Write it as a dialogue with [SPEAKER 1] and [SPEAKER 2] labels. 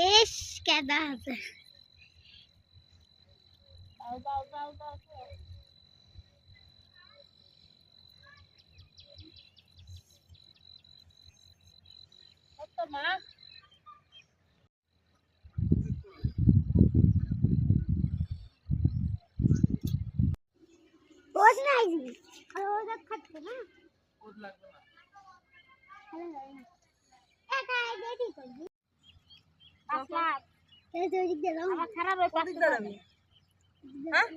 [SPEAKER 1] S কেদা আছে মা ওর নাই আর ওটা খাচ্ছে না ওর লাগবে না ভালো লাগে না এটা রেডি করবি আসলা এই তো দিক দিলাম আমার খারাপ হয়ে পাঁচ টাকা হ্যাঁ